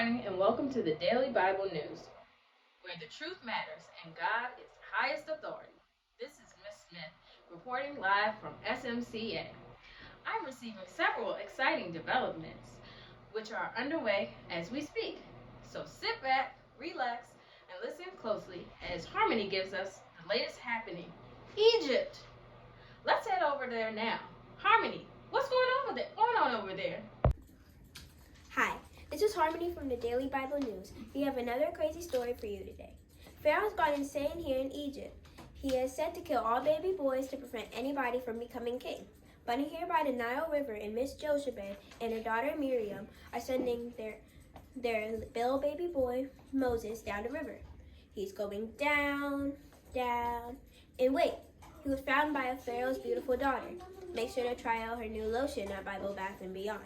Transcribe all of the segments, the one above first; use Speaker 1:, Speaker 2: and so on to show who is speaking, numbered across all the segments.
Speaker 1: morning and welcome to the Daily Bible News, where the truth matters and God is highest authority. This is Miss Smith reporting live from SMCA. I'm receiving several exciting developments which are underway as we speak. So sit back, relax, and listen closely as Harmony gives us the latest happening. Egypt! Let's head over there now. Harmony, what's going on over there?
Speaker 2: Hi, this is Harmony from the Daily Bible News. We have another crazy story for you today. Pharaoh's gone insane here in Egypt. He is set to kill all baby boys to prevent anybody from becoming king. But here by the Nile River, and Miss Jochebed and her daughter Miriam are sending their little baby boy Moses down the river. He's going down, and wait, he was found by a Pharaoh's beautiful daughter. Make sure to try out her new lotion at Bible Bath and Beyond.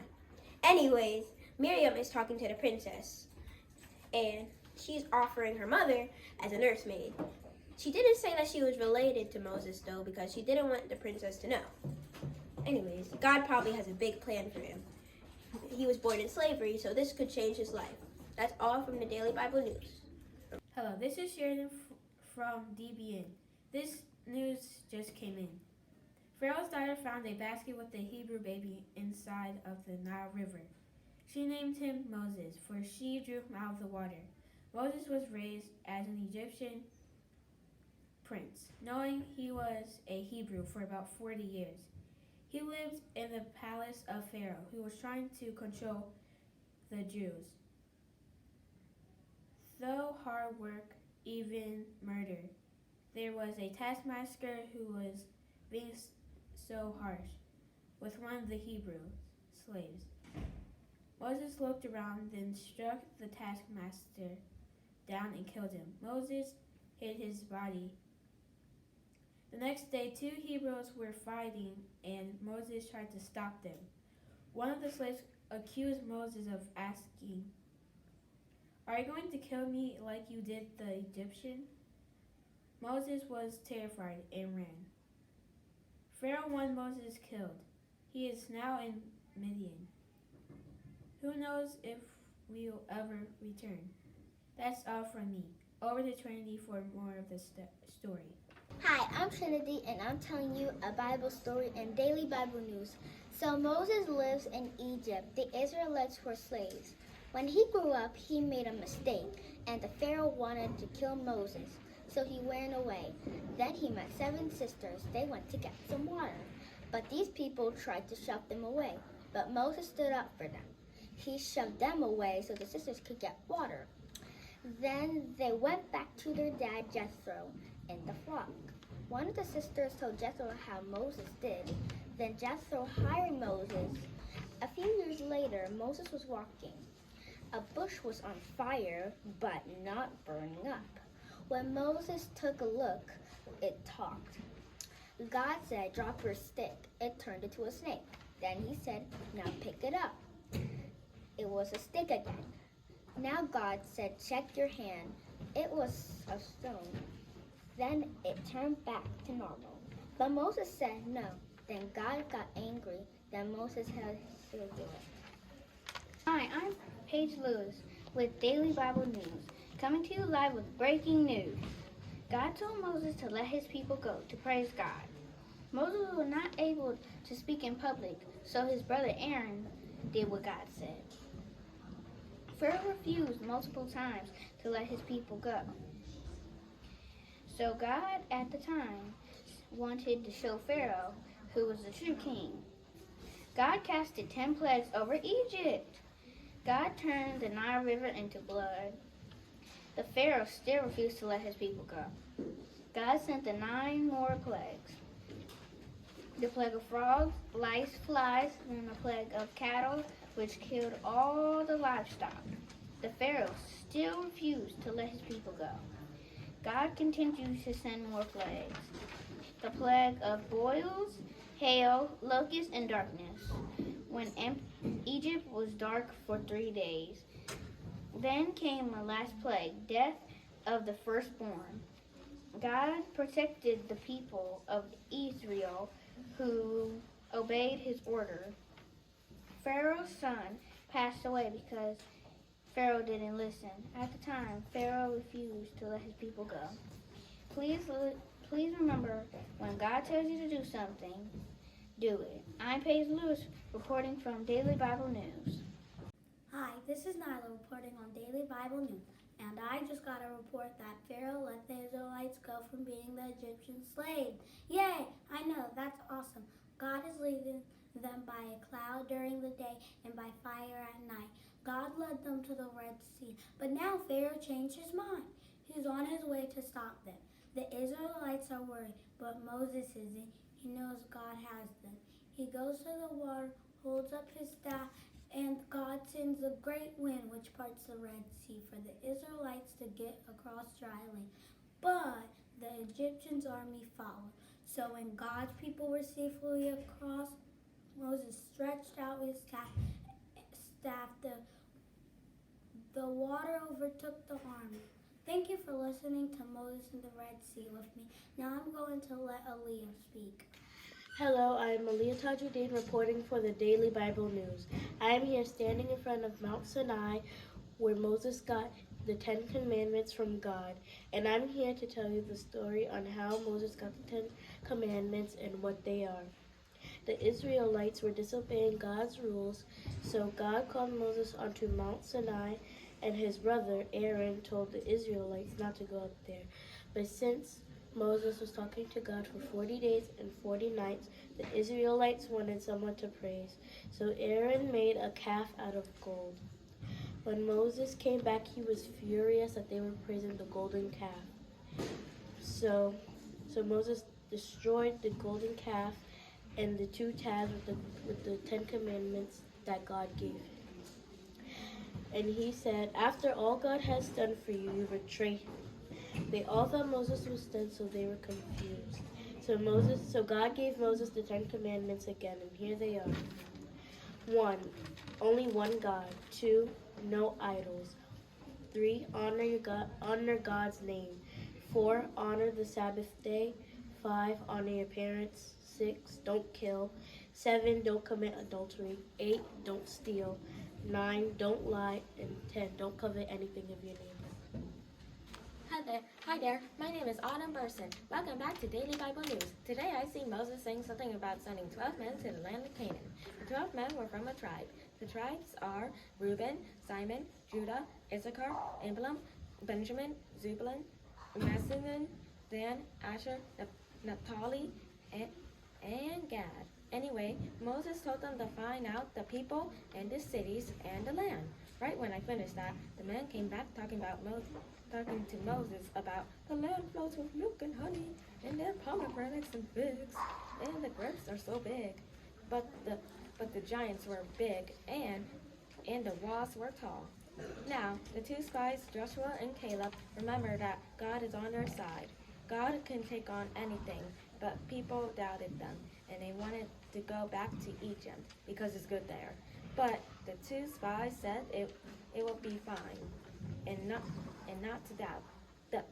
Speaker 2: Anyways, Miriam is talking to the princess, and she's offering her mother as a nursemaid. She didn't say that she was related to Moses, though, because she didn't want the princess to know. Anyways, God probably has a big plan for him. He was born in slavery, so this could change his life. That's all from the Daily Bible News.
Speaker 3: Hello, this is Sheridan from DBN. This news just came in. Pharaoh's daughter found a basket with a Hebrew baby inside of the Nile River. She named him Moses, for she drew him out of the water. Moses was raised as an Egyptian prince, knowing he was a Hebrew for about 40 years. He lived in the palace of Pharaoh, who was trying to control the Jews. Though hard work, even murder, there was a taskmaster who was being so harsh with one of the Hebrew slaves. Moses looked around, then struck the taskmaster down and killed him. Moses hid his body. The next day, two Hebrews were fighting, and Moses tried to stop them. One of the slaves accused Moses of asking, "Are you going to kill me like you did the Egyptian?" Moses was terrified and ran. Pharaoh wanted Moses killed. He is now in Midian. Who knows if we will ever return? That's all from me. Over to Trinity for more of the story.
Speaker 4: Hi, I'm Trinity, and I'm telling you a Bible story in Daily Bible News. So Moses lives in Egypt. The Israelites were slaves. When he grew up, he made a mistake, and the Pharaoh wanted to kill Moses, so he ran away. Then he met 7 sisters. They went to get some water, but these people tried to shove them away, but Moses stood up for them. He shoved them away so the sisters could get water. Then they went back to their dad Jethro in the flock. One of the sisters told Jethro how Moses did. Then Jethro hired Moses. A few years later, Moses was walking. A bush was on fire, but not burning up. When Moses took a look, it talked. God said, "Drop your stick." It turned into a snake. Then he said, "Now pick it up." It was a stick again. Now God said, "Check your hand." It was a stone. Then it turned back to normal. But Moses said no. Then God got angry. Then Moses had to do it.
Speaker 5: Hi, I'm Paige Lewis with Daily Bible News, coming to you live with breaking news. God told Moses to let his people go to praise God. Moses was not able to speak in public, so his brother Aaron did what God said. Pharaoh refused multiple times to let his people go. So God at the time wanted to show Pharaoh who was the true king. God casted 10 plagues over Egypt. God turned the Nile River into blood. The Pharaoh still refused to let his people go. God sent the 9 more plagues. The plague of frogs, lice, flies, and the plague of cattle, which killed all the livestock. The Pharaoh still refused to let his people go. God continued to send more plagues. The plague of boils, hail, locusts, and darkness, when Egypt was dark for 3 days. Then came the last plague, death of the firstborn. God protected the people of Israel who obeyed his order. Pharaoh's son passed away because Pharaoh didn't listen. At the time, Pharaoh refused to let his people go. Please remember, when God tells you to do something, do it. I'm Paige Lewis, reporting from Daily Bible News.
Speaker 6: Hi, this is Nyla reporting on Daily Bible News, and I just got a report that Pharaoh let the Israelites go from being the Egyptian slaves. Yay! I know, that's awesome. God is leading them by a cloud during the day and by fire at night. God led them to the Red Sea, but now Pharaoh changed his mind. He's on his way to stop them. The Israelites are worried, but Moses isn't. He knows God has them. He goes to the water, holds up his staff, and God sends a great wind which parts the Red Sea for the Israelites to get across dry land. But the Egyptians' army followed. So when God's people were safely across, Moses stretched out his staff. The water overtook the army. Thank you for listening to Moses and the Red Sea with me. Now I'm going to let Aaliyah speak.
Speaker 7: Hello, I am Aaliyah Tajuddin reporting for the Daily Bible News. I am here standing in front of Mount Sinai where Moses got the 10 Commandments from God. And I'm here to tell you the story on how Moses got the 10 Commandments and what they are. The Israelites were disobeying God's rules, so God called Moses onto Mount Sinai, and his brother Aaron told the Israelites not to go up there. But since Moses was talking to God for 40 days and 40 nights, the Israelites wanted someone to praise. So Aaron made a calf out of gold. When Moses came back, he was furious that they were praising the golden calf. So Moses destroyed the golden calf and the 2 tabs with the 10 Commandments that God gave him. And he said, after all God has done for you, you betray him. They all thought Moses was dead, so they were confused. So God gave Moses the 10 Commandments again, and here they are. 1. Only one God. 2. No idols. 3. Honor God's name. 4. Honor the Sabbath day. 5. Honor your parents. 6. Don't kill. 7. Don't commit adultery. 8. Don't steal. 9. Don't lie. And 10. Don't covet anything of your neighbor.
Speaker 8: Hi there. My name is Autumn Burson. Welcome back to Daily Bible News. Today I see Moses saying something about sending 12 men to the land of Canaan. The 12 men were from a tribe. The tribes are Reuben, Simon, Judah, Issachar, Abram, Benjamin, Zebulun, Manasseh, Dan, Asher, Naphtali, and Gad. Anyway, Moses told them to find out the people and the cities and the land. Right when I finished that, the men came back talking to Moses about the land flows with milk and honey, and there are pomegranates and figs, and the grapes are so big. But the giants were big, and the walls were tall. Now, the 2 spies, Joshua and Caleb, remember that God is on their side. God can take on anything, but people doubted them, and they wanted to go back to Egypt because it's good there. But the 2 spies said it will be fine, and not to doubt that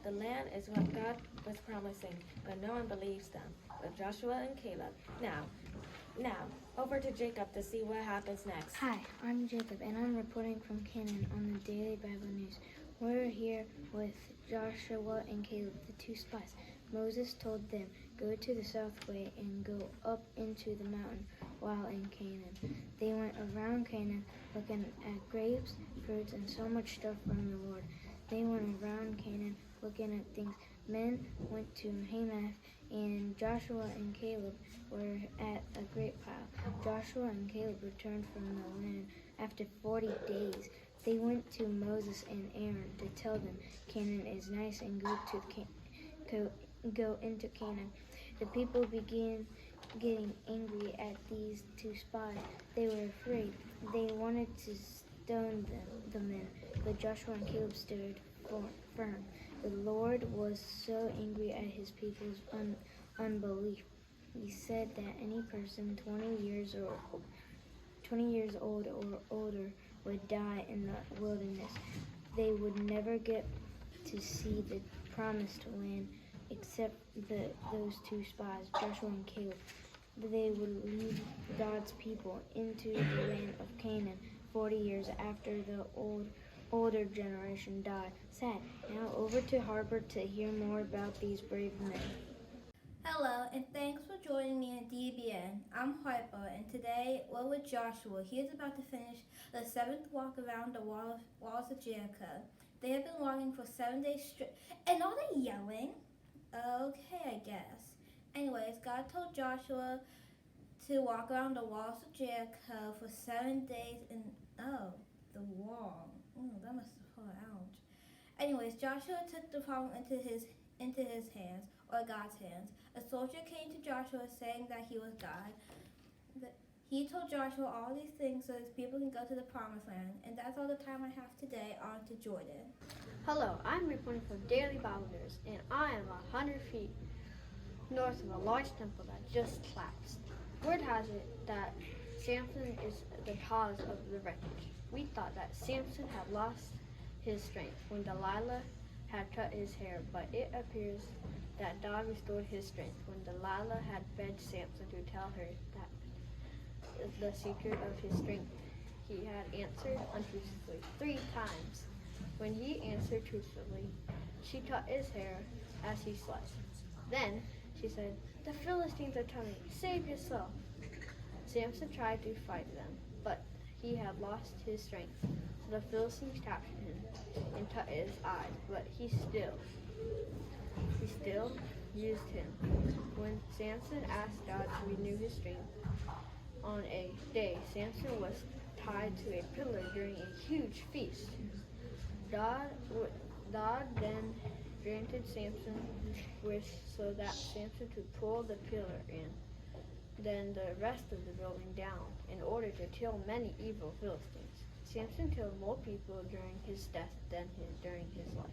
Speaker 8: the land is what God was promising. But no one believes them, but Joshua and Caleb. Now over to Jacob to see what happens next.
Speaker 3: Hi, I'm Jacob, and I'm reporting from Canaan on the Daily Bible News. We're here with Joshua and Caleb, the 2 spies. Moses told them, go to the south way and go up into the mountain while in Canaan. They went around Canaan looking at grapes, fruits, and so much stuff from the Lord. They went around Canaan looking at things. Men went to Hamath, and Joshua and Caleb were at a great pile. Joshua and Caleb returned from the land after 40 days. They went to Moses and Aaron to tell them Canaan is nice and good to go into Canaan. The people began getting angry at these 2 spies. They were afraid. They wanted to stone the men, but Joshua and Caleb stood firm. The Lord was so angry at his people's unbelief. He said that any person 20 years old or older would die in the wilderness. They would never get to see the promised land except those 2 spies, Joshua and Caleb. They would lead God's people into the land of Canaan, 40 years after the older generation died. Sad. Now over to Harper to hear more about these brave men.
Speaker 9: Hello, and thanks for joining me at DBN. I'm Harper, and today we're with Joshua. He is about to finish the 7th walk around the walls of Jericho. They have been walking for 7 days straight. And are they yelling? Okay, I guess. Anyways, God told Joshua to walk around the walls of Jericho for 7 days and the wall. That must have hurt. Ouch. Anyways, Joshua took the problem into his hands, or God's hands. A soldier came to Joshua saying that he was God. He told Joshua all these things so his people can go to the promised land. And that's all the time I have today. On to Jordan.
Speaker 10: Hello, I'm reporting for Daily Bible News, and I am 100 feet north of a large temple that just collapsed. Word has it that Samson is the cause of the wreckage. We thought that Samson had lost his strength when Delilah had cut his hair, but it appears that God restored his strength when Delilah had begged Samson to tell her that the secret of his strength. He had answered untruthfully 3 times. When he answered truthfully, she cut his hair as he slept. Then she said, "The Philistines are coming. Save yourself." Samson tried to fight them, but he had lost his strength. So the Philistines captured him and cut his eyes, but he still used him. When Samson asked God to renew his strength, on a day Samson was tied to a pillar during a huge feast. God then granted Samson's wish so that Samson could pull the pillar in, then the rest of the building down, in order to kill many evil Philistines. Samson killed more people during his death than during his life.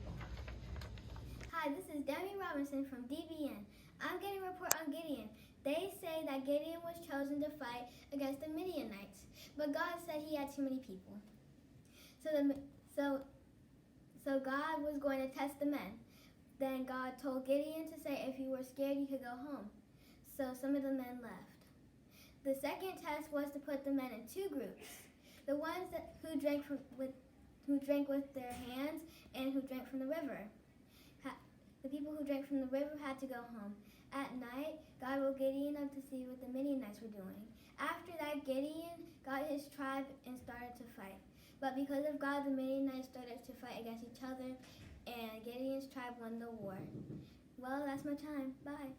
Speaker 4: Hi, this is Demi Robinson from DBN. I'm getting a report on Gideon. They say that Gideon was chosen to fight against the Midianites, but God said he had too many people. So God was going to test the men. Then God told Gideon to say if you were scared, you could go home. So some of the men left. The second test was to put the men in 2 groups. The ones who drank with their hands and who drank from the river. The people who drank from the river had to go home. At night, God woke Gideon up to see what the Midianites were doing. After that, Gideon got his tribe and started to fight. But because of God, the Midianites started to fight against each other, and Gideon's tribe won the war. Well, that's my time. Bye.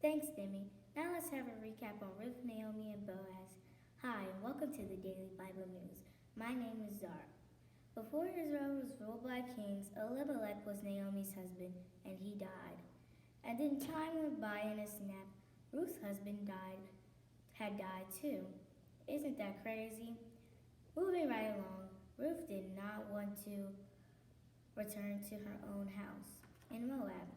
Speaker 6: Thanks, Demi. Now let's have a recap on Ruth, Naomi, and Boaz. Hi, and welcome to the Daily Bible News. My name is Zara. Before Israel was ruled by kings, Elimelech was Naomi's husband, and he died. And then time went by in a snap. Ruth's husband had died too. Isn't that crazy? Moving right along, Ruth did not want to return to her own house in Moab.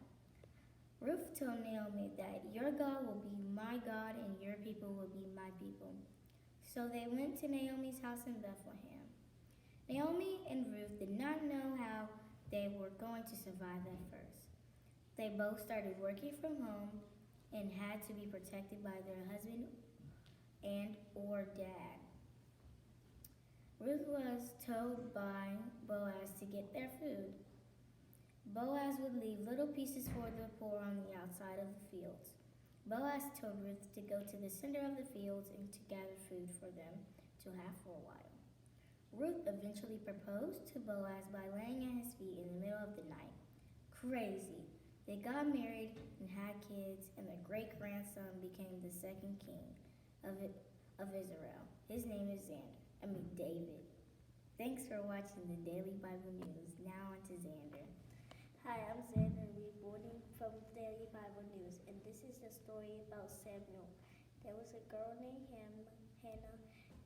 Speaker 6: Ruth told Naomi that your God will be my God and your people will be my people. So they went to Naomi's house in Bethlehem. Naomi and Ruth did not know how they were going to survive at first. They both started working from home and had to be protected by their husband and or dad. Ruth was told by Boaz to get their food. Boaz would leave little pieces for the poor on the outside of the fields. Boaz told Ruth to go to the center of the fields and to gather food for them to have for a while. Ruth eventually proposed to Boaz by laying at his feet in the middle of the night. Crazy. They got married and had kids, and their great-grandson became the second king of Israel. His name is David. Thanks for watching the Daily Bible News. Now on to Xander.
Speaker 11: Hi, I'm Xander reporting from Daily Bible News, and this is the story about Samuel. There was a girl named Hannah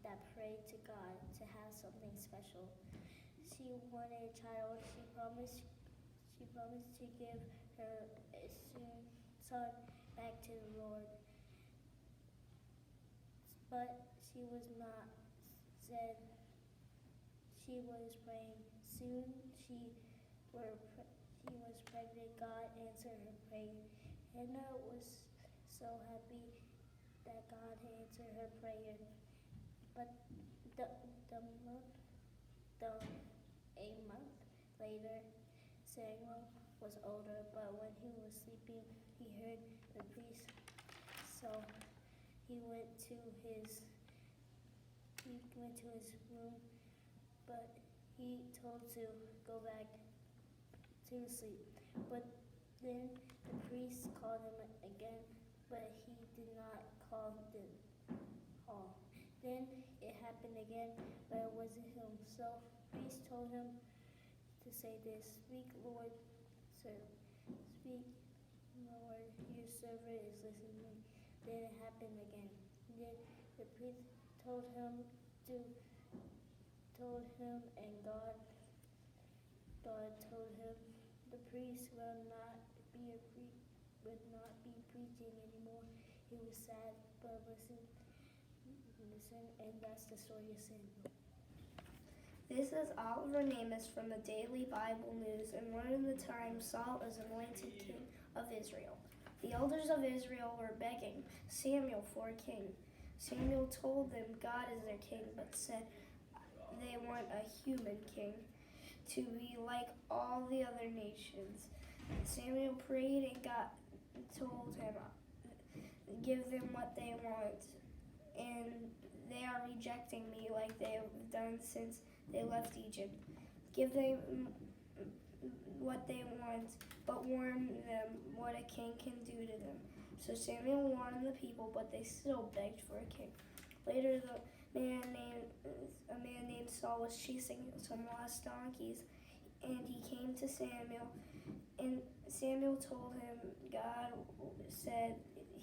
Speaker 11: that prayed to God to have something special. She wanted a child. She promised to give her son back to the Lord. But she was not said she was praying. Soon she was pregnant. God answered her prayer. Hannah was so happy that God answered her prayer. But The, the month, a month later, Samuel was older, but when he was sleeping, he heard the priest. So he went to his room, but he told to go back to sleep. But then the priest called him again, but he did not call the hall. Then it happened again, but it wasn't him. So the priest told him to say this, "Speak, Lord, sir. Speak, Lord, your servant is listening." Then it happened again. Then the priest told him, and God told him, the priest would not be preaching anymore. He was sad, but listen, and that's the story of Samuel.
Speaker 12: This is Oliver Namus from the Daily Bible News, and one of the times Saul is anointed king of Israel. The elders of Israel were begging Samuel for a king. Samuel told them God is their king, but said they want a human king to be like all the other nations. Samuel prayed and God told him, give them what they want, and they are rejecting me like they have done since they left Egypt. Give them what they want, but warn them what a king can do to them. So Samuel warned the people, but they still begged for a king. Later, a man named Saul was chasing some lost donkeys, and he came to Samuel, and Samuel told him God said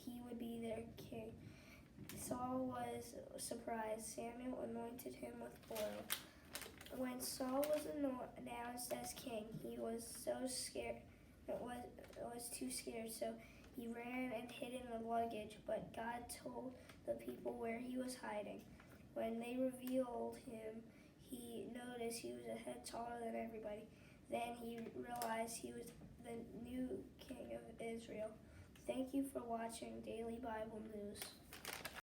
Speaker 12: he would be their king. Saul was surprised. Samuel anointed him with oil. When Saul was announced as king, he was so scared. Was too scared, so he ran and hid in the luggage. But God told the people where he was hiding. When they revealed him, he noticed he was a head taller than everybody. Then he realized he was the new king of Israel. Thank you for watching Daily Bible News.